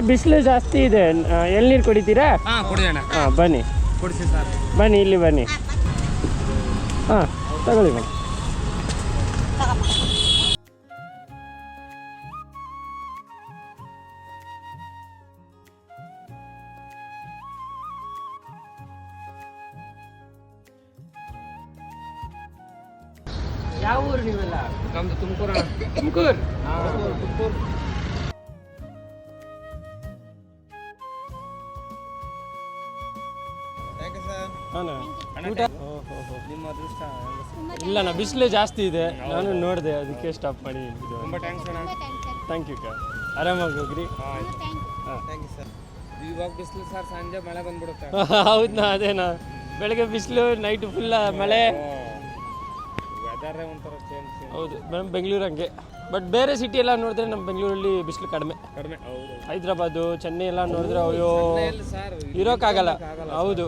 ಬಿಸಿಲು ಜಾಸ್ತಿ ಇದೆ, ಎಳ್ನೀರು ಕುಡಿತೀರಾ? ಕುಡಿಯೋಣ. ಬನ್ನಿ ಕುಡಿಸಿ ಸರ್. ಬನ್ನಿ, ಇಲ್ಲಿ ಬನ್ನಿ. ತಗೊಳ್ಳಿ ಬನ್ನಿ. ಯಾವ ಊರು ನೀವೆಲ್ಲ? ನಮ್ದು ತುಮಕೂರು. ತುಮಕೂರು. ತುಮಕೂರು. ನಿಮ್ಮ ಅದೃಷ್ಟ. ಇಲ್ಲ ಬಿಸಿಲು ಜಾಸ್ತಿ ಇದೆ, ನಾನು ನೋಡಿದೆ, ಅದಕ್ಕೆ ಸ್ಟಾಪ್ ಮಾಡಿ. ತುಂಬ ಥ್ಯಾಂಕ್ಸ್ ಅಣ್ಣ. ಥ್ಯಾಂಕ್ ಯು ಕಾ. ಆರಾಮಾಗಿ ಹೋಗ್ರಿ. Thank you sir. ಇವಾಗ ಬಿಸಿಲು ಸರ್, ಸಂಜೆ ಮಳೆ ಬಂದ್ಬಿಡುತ್ತೆ. ಹೌದಾ? ಅದೇನಾ, ಬೆಳಗ್ಗೆ ಬಿಸಿಲು, ನೈಟ್ ಫುಲ್ ಮಳೆ. ವೆದರೇ ಒಂಥರ ಚೇಂಜ್. ಹೌದು ಮೇಡಮ್, ಬೆಂಗಳೂರು ಹಂಗೆ. ಬಟ್ ಬೇರೆ ಸಿಟಿ ಎಲ್ಲ ನೋಡಿದ್ರೆ ನಮ್ಮ ಬೆಂಗಳೂರಲ್ಲಿ ಬಿಸಿಲು ಕಡಿಮೆ. ಹೌದು. ಹೈದ್ರಾಬಾದು, ಚೆನ್ನೈ ಎಲ್ಲ ನೋಡಿದ್ರೆ ಅಯ್ಯೋ ಸರ್ ಇರೋಕ್ಕಾಗಲ್ಲ. ಹೌದು.